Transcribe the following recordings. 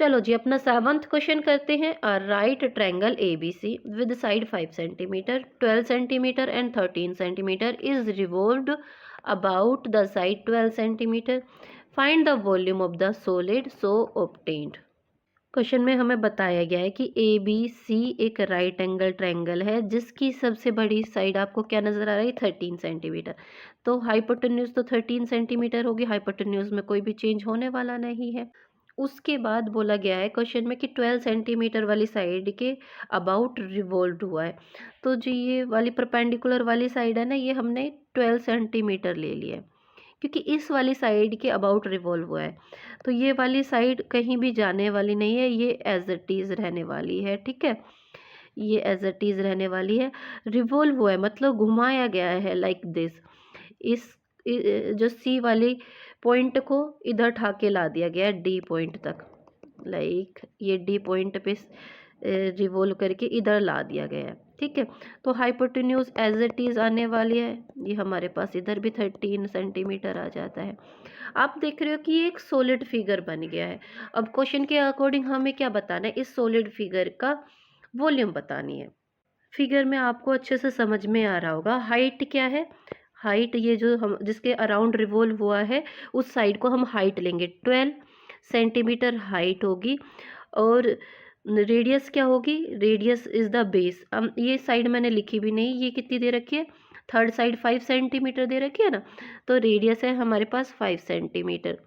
चलो जी अपना 7th question करते हैं। Right triangle ABC with side 5 centimetre 12 centimetre and 13 centimetre is revolved about the side 12 centimetre. Find the volume of the solid so obtained. Question में हमें बताया गया है कि ABC एक राइट एंगल ट्रायंगल है जिसकी सबसे बड़ी साइड आपको क्या नज़र आ रही है 13 सेंटीमीटर। तो हाइपोटेन्यूज तो 13 सेंटीमीटर होगी, हाइपोटेन्यूज में कोई भी चेंज होने वाला नहीं है। उसके बाद बोला गया है क्वेश्चन में कि 12 सेंटीमीटर वाली साइड के अबाउट रिवॉल्व हुआ है। तो जो ये वाली परपेंडिकुलर वाली साइड है ना, ये हमने 12 सेंटीमीटर ले लिया है क्योंकि इस वाली साइड के अबाउट रिवॉल्व हुआ है। तो ये वाली साइड कहीं भी जाने वाली नहीं है, ये एज इट इज़ रहने वाली है। ठीक है, ये एज इट इज़ रहने वाली है। रिवॉल्व हुआ है मतलब घुमाया गया है लाइक दिस। जो सी वाली पॉइंट को इधर ठा के ला दिया गया है डी पॉइंट तक, लाइक ये डी पॉइंट पे रिवॉल्व करके इधर ला दिया गया है। ठीक है, तो हाइपोटेन्यूज एज इट इज़ आने वाली है। ये हमारे पास इधर भी 13 सेंटीमीटर आ जाता है। आप देख रहे हो कि ये एक सॉलिड फिगर बन गया है। अब क्वेश्चन के अकॉर्डिंग हमें क्या बताना है, इस सॉलिड फिगर का वॉल्यूम बतानी है। फिगर में आपको अच्छे से समझ में आ रहा होगा। हाइट क्या है, हाइट ये जो हम जिसके अराउंड रिवॉल्व हुआ है उस साइड को हम हाइट लेंगे, 12 सेंटीमीटर हाइट होगी। और रेडियस क्या होगी, रेडियस इज द बेस। अब ये साइड मैंने लिखी भी नहीं, ये कितनी दे रखी है, थर्ड साइड 5 सेंटीमीटर दे रखी है ना, तो रेडियस है हमारे पास 5 सेंटीमीटर।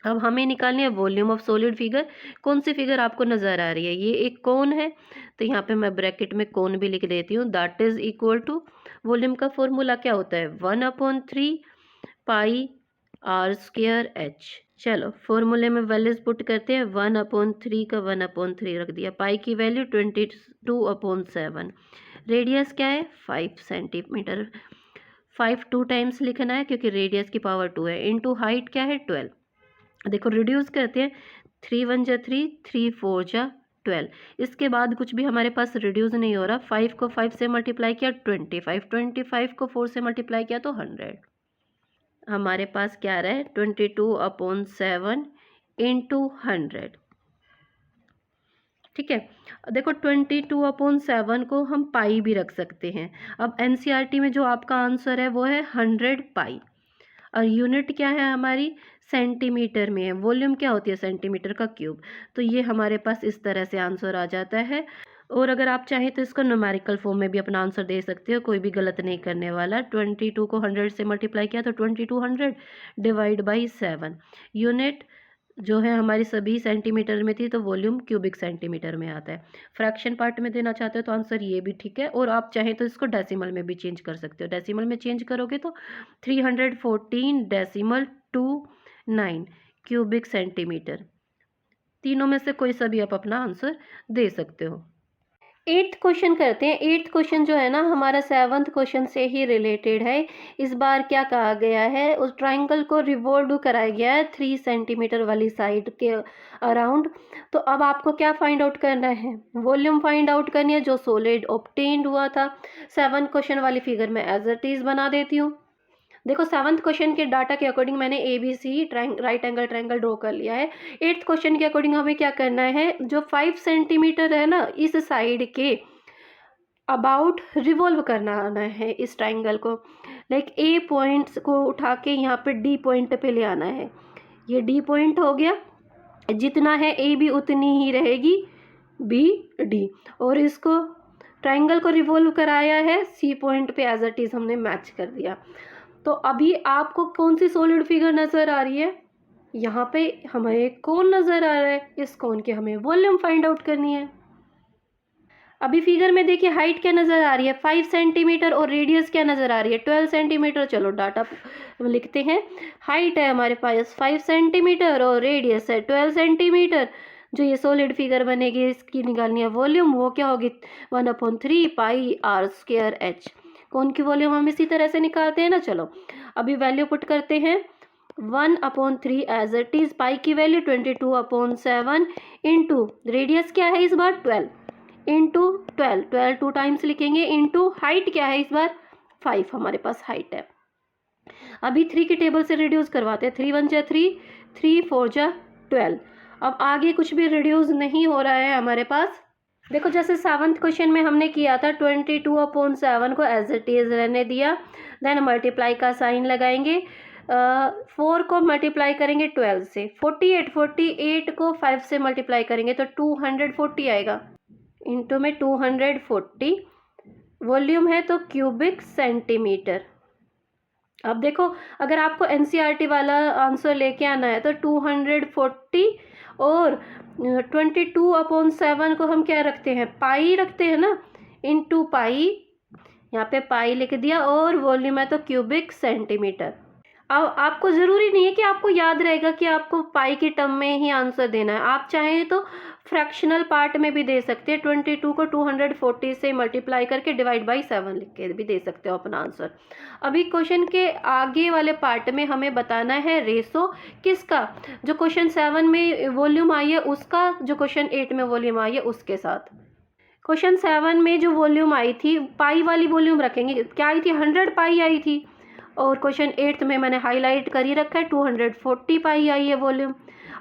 अब हमें निकालनी है वॉल्यूम ऑफ सॉलिड फिगर। कौन सी फिगर आपको नज़र आ रही है, ये एक कोन है, तो यहाँ पे मैं ब्रैकेट में कोन भी लिख देती हूँ। That is equal to, volume का फॉर्मूला क्या होता है, 1/3 पाई आर स्क्वायर एच। चलो फॉर्मूले में वैल्यूज पुट करते हैं। 1/3 का 1/3 रख दिया, पाई की वैल्यू 22/7, रेडियस क्या है 5 सेंटीमीटर। 5 2 टाइम्स लिखना है क्योंकि रेडियस की पावर 2 है, इनटू हाइट क्या है 12। देखो रिड्यूस करते हैं, 3 1 जा 3, 3 4 जा 12। इसके बाद कुछ भी हमारे पास रिड्यूस नहीं हो रहा। 5 को 5 से मल्टीप्लाई किया 25, 25 को 4 से मल्टीप्लाई किया तो 100। हमारे पास क्या आ रहा है 22/7 इंटू 100। ठीक है, देखो 22/7 को हम पाई भी रख सकते हैं। अब एनसीईआरटी में जो आपका आंसर है वो है 100 पाई, और यूनिट क्या है हमारी सेंटीमीटर में है। वॉल्यूम क्या होती है सेंटीमीटर का क्यूब। तो ये हमारे पास इस तरह से आंसर आ जाता है। और अगर आप चाहें तो इसको न्यूमेरिकल फॉर्म में भी अपना आंसर दे सकते हो, कोई भी गलत नहीं करने वाला। 22 को 100 से मल्टीप्लाई किया तो 2200 डिवाइड बाई 7। यूनिट जो है हमारी सभी सेंटीमीटर में थी, तो वॉल्यूम क्यूबिक सेंटीमीटर में आता है। फ्रैक्शन पार्ट में देना चाहते हो तो आंसर ये भी ठीक है, और आप चाहें तो इसको डेसिमल में भी चेंज कर सकते हो। डेसिमल में चेंज करोगे तो 314.29 क्यूबिक सेंटीमीटर। तीनों में से कोई सा भी आप अपना आंसर दे सकते हो। 8th क्वेश्चन करते हैं। 8th क्वेश्चन जो है ना हमारा 7th क्वेश्चन से ही रिलेटेड है। इस बार क्या कहा गया है, उस ट्राइंगल को रिवॉल्व कराया गया है 3 सेंटीमीटर वाली साइड के अराउंड। तो अब आपको क्या फाइंड आउट करना है, वॉल्यूम फाइंड आउट करनी है जो सॉलिड ऑब्टेन्ड हुआ था। 7th क्वेश्चन वाली फिगर में एज इट इज बना देती हूँ। देखो 7th क्वेश्चन के डाटा के अकॉर्डिंग मैंने ABC right angle triangle draw कर लिया है। 8th क्वेश्चन के अकॉर्डिंग हमें क्या करना है, जो 5 सेंटीमीटर है ना इस साइड के अबाउट रिवॉल्व करना आना है इस ट्रायंगल को। लाइक A पॉइंट्स को उठा के यहाँ पे D पॉइंट पे ले आना है। ये D पॉइंट हो गया, जितना है AB उतनी ही रहेगी BD, और इसको ट्रायंगल को रिवॉल्व कराया है C पॉइंट पे एज इट इज हमने मैच कर दिया। तो अभी आपको कौन सी सॉलिड फिगर नज़र आ रही है, यहाँ पे हमें कौन नज़र आ रहा है, इस कौन के हमें वॉल्यूम फाइंड आउट करनी है। अभी फिगर में देखिए हाइट क्या नज़र आ रही है 5 सेंटीमीटर, और रेडियस क्या नज़र आ रही है 12 सेंटीमीटर। चलो डाटा लिखते हैं। हाइट है हमारे पास 5 सेंटीमीटर और रेडियस है 12 सेंटीमीटर। जो ये सॉलिड फिगर बनेगी इसकी निकालनी है वॉल्यूम, वो क्या होगी 1/3 पाई आर स्क्वायर एच। कौन की वॉल्यूम हम इसी तरह से निकालते हैं ना। चलो अभी वैल्यू पुट करते हैं। 1/3 एज इट इज, पाई की वैल्यू 22/7 इंटू रेडियस क्या है इस बार 12 इंटू 12 2 टाइम्स लिखेंगे, इंटू हाइट क्या है इस बार 5 हमारे पास हाइट है। अभी 3 की टेबल से रिड्यूस करवाते हैं। 3 1 जा 3, 3 4 जा 12। अब आगे कुछ भी रिड्यूस नहीं हो रहा है हमारे पास। देखो जैसे 7th क्वेश्चन में हमने किया था 22/7 को एज इट इज रहने दिया, देन मल्टीप्लाई का साइन लगाएंगे, 4 को मल्टीप्लाई करेंगे 12 से, 48 को 5 से मल्टीप्लाई करेंगे तो 240 आएगा, इंटू में 240, वॉल्यूम है तो क्यूबिक सेंटीमीटर। अब देखो अगर आपको एनसीईआरटी वाला आंसर लेके आना है तो 240 और 22/7 को हम क्या रखते हैं, पाई रखते हैं ना, इंटू पाई, यहाँ पे पाई लिख दिया, और वॉल्यूम है तो क्यूबिक सेंटीमीटर। अब आपको ज़रूरी नहीं है कि आपको याद रहेगा कि आपको पाई की टर्म में ही आंसर देना है, आप चाहें तो फ्रैक्शनल पार्ट में भी दे सकते हैं, 22 को 240 से मल्टीप्लाई करके डिवाइड बाई 7 लिख के भी दे सकते हो अपना आंसर। अभी क्वेश्चन के आगे वाले पार्ट में हमें बताना है रेशो किसका, जो क्वेश्चन 7 में वॉल्यूम आई है उसका, जो क्वेश्चन 8 में वॉल्यूम आई है उसके साथ। क्वेश्चन 7 में जो वॉल्यूम आई थी, पाई वाली वॉल्यूम रखेंगे, क्या आई थी, 100 पाई आई थी, और क्वेश्चन 8 में मैंने हाईलाइट कर ही रखा है 240 पाई आई है वॉल्यूम।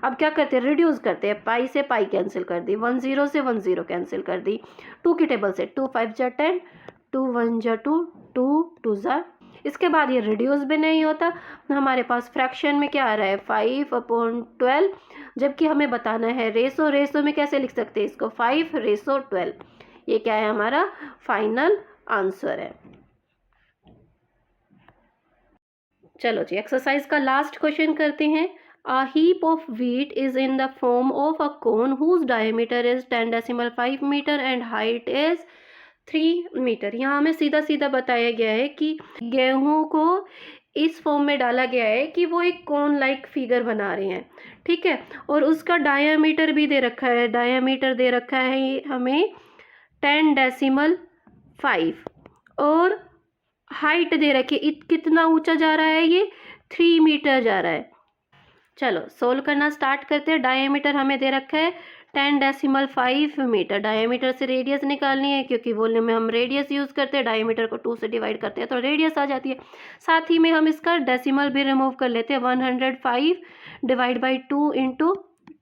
अब क्या करते हैं, रिड्यूस करते हैं, पाई से पाई कैंसिल कर दी, 10 से 10 कैंसिल कर दी, 2 की टेबल से 2 5 जा 10, 2 1 जा 2, 2 2 जा, इसके बाद ये रिड्यूस भी नहीं होता, हमारे पास फ्रैक्शन में क्या आ रहा है 5/12, जबकि हमें बताना है रेशो, रेशो में कैसे लिख सकते हैं इसको 5:12, ये क्या है हमारा फाइनल आंसर है। चलो जी एक्सरसाइज का लास्ट क्वेश्चन करते हैं। A heap of wheat is in the form of a cone whose diameter is 10.5 meter and height is 3 metre. यहाँ हमें सीधा सीधा बताया गया है कि गेहूं को इस फॉर्म में डाला गया है कि वो एक कोन लाइक फिगर बना रहे हैं, ठीक है, और उसका डायामीटर भी दे रखा है, डायामीटर दे रखा है हमें 10.5 और हाइट दे रखी है, कितना ऊंचा जा रहा है ये 3 मीटर जा रहा है। चलो सोल्व करना स्टार्ट करते हैं। डायमीटर हमें दे रखा है 10.5 मीटर, डायमीटर से रेडियस निकालनी है क्योंकि वॉल्यूम में हम रेडियस यूज़ करते हैं, डायमीटर को 2 से डिवाइड करते हैं तो रेडियस आ जाती है। साथ ही में हम इसका डेसिमल भी रिमूव कर लेते हैं, 105 डिवाइड बाई 2 इंटू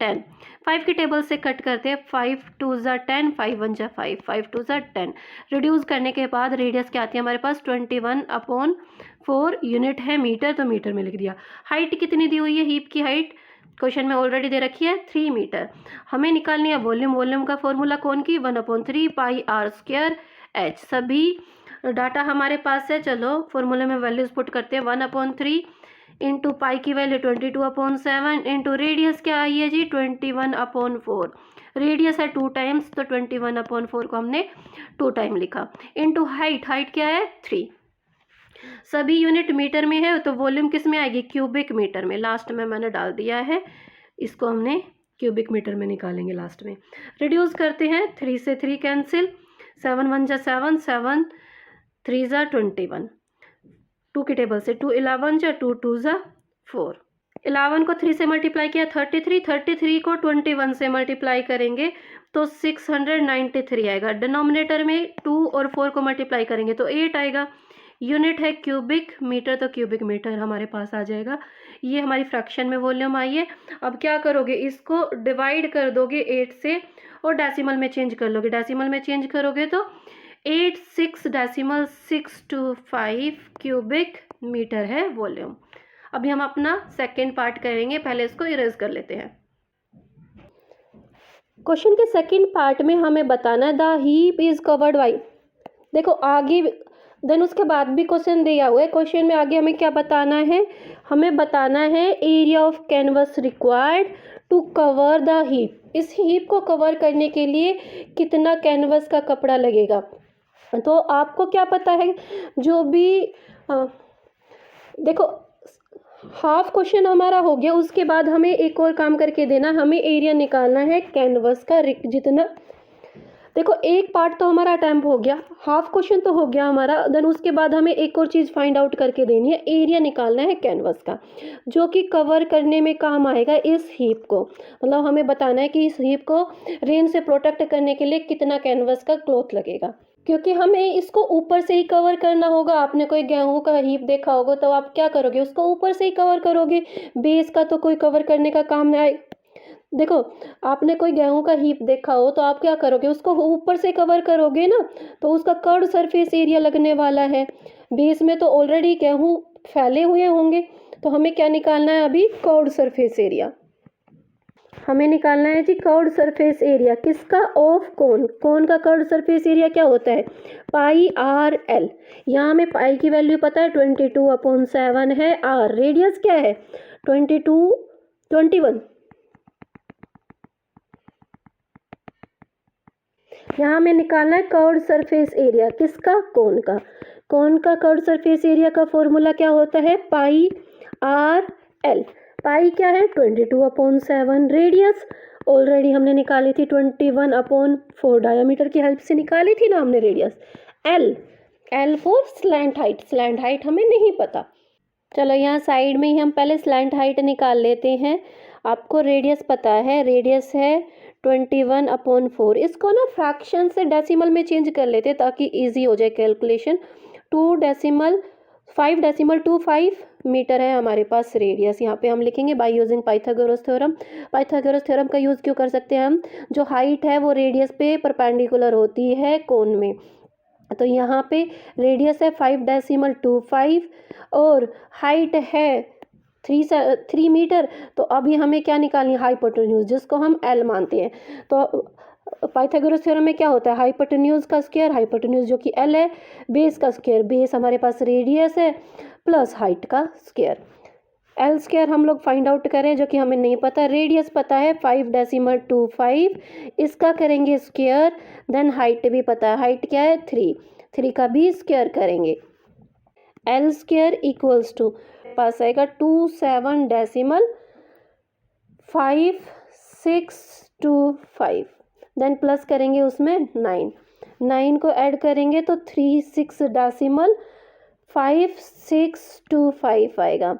10, 5 की टेबल से कट करते हैं, 5 2 जा 10, 5 1 जा 5, 5 2 जा 10, रिड्यूस करने के बाद रेडियस क्या आती है हमारे पास 21/4 यूनिट है मीटर, तो मीटर में लिख दिया। हाइट कितनी दी हुई है, हीप की हाइट क्वेश्चन में ऑलरेडी दे रखी है 3 मीटर। हमें निकालनी है वॉल्यूम, वॉल्यूम का फॉर्मूला कौन की 1/3 पाई आर स्क्वायर एच, सभी डाटा हमारे पास है। चलो फॉर्मूले में वैल्यूज पुट करते हैं, 1/3 इंटू पाई की वैल्यू 22/7 इंटू रेडियस क्या आई है जी 21/4, रेडियस है 2 टाइम्स तो 21/4 को हमने 2 टाइम लिखा, इंटू हाइट, हाइट क्या है 3, सभी यूनिट मीटर में है तो वॉल्यूम किस में आएगी क्यूबिक मीटर में, लास्ट में मैंने डाल दिया है, इसको हमने क्यूबिक मीटर में निकालेंगे लास्ट में। रिड्यूस करते हैं, 3 से 3 कैंसिल, 7 1 जा 7, 7 3 जा 21, 2 की टेबल से 2 11 जा 2 2 जा 4, 11 को 3 से मल्टीप्लाई किया 33, 33 को 21 से मल्टीप्लाई करेंगे तो 693 आएगा, डिनोमिनेटर में 2 और 4 को मल्टीप्लाई करेंगे तो 8 आएगा, यूनिट है क्यूबिक मीटर तो क्यूबिक मीटर हमारे पास आ जाएगा। ये हमारी फ्रैक्शन में वॉल्यूम आई है। अब क्या करोगे, इसको डिवाइड कर दोगे 8 से और डेसिमल में चेंज कर लोगे, डेसिमल में चेंज करोगे तो 86.625 क्यूबिक मीटर है वॉल्यूम। अभी हम अपना सेकेंड पार्ट करेंगे, पहले इसको इरेज कर लेते हैं। क्वेश्चन के सेकेंड पार्ट में हमें बताना the heap is covered by, देखो आगे देन उसके बाद भी क्वेश्चन दिया हुआ है, क्वेश्चन में आगे हमें क्या बताना है, हमें बताना है area of canvas required to cover the heap, इस हीप को कवर करने के लिए कितना कैनवस का कपड़ा लगेगा। तो आपको क्या पता है, जो भी देखो हाफ क्वेश्चन हमारा हो गया, उसके बाद हमें एक और काम करके देना, हमें एरिया निकालना है कैनवस का जितना, देखो एक पार्ट तो हमारा अटेम्प्ट हो गया, हाफ क्वेश्चन तो हो गया हमारा, देन उसके बाद हमें एक और चीज़ फाइंड आउट करके देनी है, एरिया निकालना है कैनवस का जो कि कवर करने में काम आएगा इस हीप को, मतलब हमें बताना है कि इस हीप को रेन से प्रोटेक्ट करने के लिए कितना कैनवस का क्लॉथ लगेगा, क्योंकि हमें इसको ऊपर से ही कवर करना होगा। आपने कोई गेहूं का हीप देखा होगा तो आप क्या करोगे, उसको ऊपर से ही कवर करोगे, बेस का तो कोई कवर करने का काम नहीं आए, देखो, आपने कोई गेहूं का हीप देखा हो तो आप क्या करोगे, उसको ऊपर से कवर करोगे ना, तो उसका कर्व सरफेस एरिया लगने वाला है। बेस में तो ऑलरेडी गेहूं फैले हुए होंगे, तो हमें क्या निकालना है अभी, कर्व्ड सरफेस एरिया। हमें निकालना है जी कर्व्ड सरफेस एरिया किसका, ऑफ कोन। कोन का कर्व्ड सरफेस एरिया क्या होता है, पाई आर एल। यहाँ हमें पाई की वैल्यू पता है 22/7 है, आर रेडियस क्या है 21। यहाँ हमें निकालना है कर्व्ड सरफेस एरिया किसका, कोन का। कोन का कर्व्ड सरफेस एरिया का फॉर्मूला क्या होता है, पाई आर एल। पाई क्या है 22/7, रेडियस ऑलरेडी हमने निकाली थी 21/4, डायमीटर की हेल्प से निकाली थी ना हमने radius. L, L for slant height, slant height हमें नहीं पता। चलो यहाँ साइड में ही हम पहले स्लैंट हाइट निकाल लेते हैं। आपको रेडियस पता है, रेडियस है 21/4। इसको ना फ्रैक्शन से डेसिमल में चेंज कर लेते हैं ताकि इजी हो जाए कैलकुलेशन। 5.25 मीटर है हमारे पास रेडियस। यहाँ पे हम लिखेंगे by using Pythagoras theorem. Pythagoras theorem का यूज़ क्यों कर सकते हैं हम, जो हाइट है वो रेडियस पे परपेंडिकुलर होती है कोन में। तो यहाँ पे रेडियस है 5.25 और हाइट है 3 मीटर। तो अभी हमें क्या निकालनी है, हाइपोटेन्यूज, जिसको हम एल मानते हैं। तो पाइथागोरस थ्योरम में क्या होता है, हाइपोटेन्यूज का स्क्वायर, हाइपोटेन्यूज जो कि एल है, बेस का स्क्वायर, बेस हमारे पास रेडियस है, प्लस हाइट का स्क्वायर। एल स्क्वायर हम लोग फाइंड आउट करें जो कि हमें नहीं पता, रेडियस पता है 5.25, इसका करेंगे स्क्वायर, देन हाइट भी पता है, हाइट क्या है 3 का भी स्क्वायर करेंगे। एल स्क्वायर इक्वल्स टू पास आएगा 27.5625, देन प्लस करेंगे उसमें 9 को ऐड करेंगे तो 36.5625 आएगा।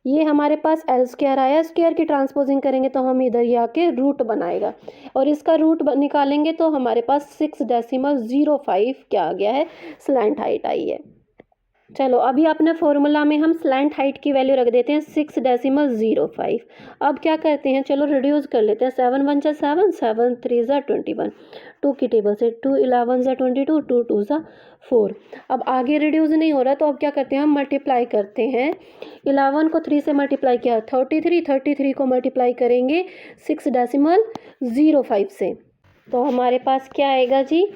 ये हमारे पास एल स्क्वायर आया। स्क्वायर की ट्रांसपोजिंग करेंगे तो हम इधर ही आके रूट बनाएगा, और इसका रूट निकालेंगे तो हमारे पास 6.05 क्या आ गया है, स्लैंट हाइट आई है। चलो अभी अपने फॉर्मूला में हम स्लैंट हाइट की वैल्यू रख देते हैं 6.05। अब क्या करते हैं, चलो रिड्यूस कर लेते हैं। 7 1 जा 7, 7 3 जा 21, 2 की टेबल से 2 11 जा 22, 2 2 जा 4। अब आगे रिड्यूस नहीं हो रहा तो अब क्या करते हैं, हम मल्टीप्लाई करते हैं। 11 को 3 से मल्टीप्लाई किया 33 को मल्टीप्लाई करेंगे 6.05 से, तो हमारे पास क्या आएगा जी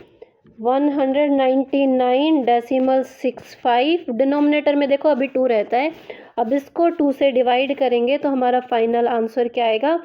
199.65। डिनोमिनेटर में देखो अभी 2 रहता है, अब इसको 2 से डिवाइड करेंगे तो हमारा फाइनल आंसर क्या आएगा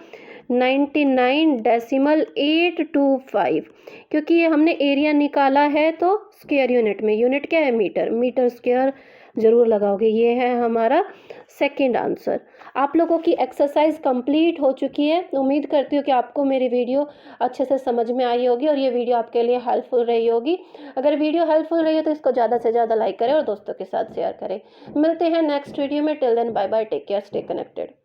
99.825। क्योंकि ये हमने एरिया निकाला है तो स्क्वायर यूनिट में, यूनिट क्या है मीटर, मीटर स्क्वायर जरूर लगाओगे। ये है हमारा सेकंड आंसर। आप लोगों की एक्सरसाइज कंप्लीट हो चुकी है। उम्मीद करती हूँ कि आपको मेरी वीडियो अच्छे से समझ में आई होगी और ये वीडियो आपके लिए हेल्पफुल रही होगी। अगर वीडियो हेल्पफुल रही हो तो इसको ज़्यादा से ज़्यादा लाइक करें और दोस्तों के साथ शेयर करें। मिलते हैं नेक्स्ट वीडियो में। Till then bye bye, take care, stay connected.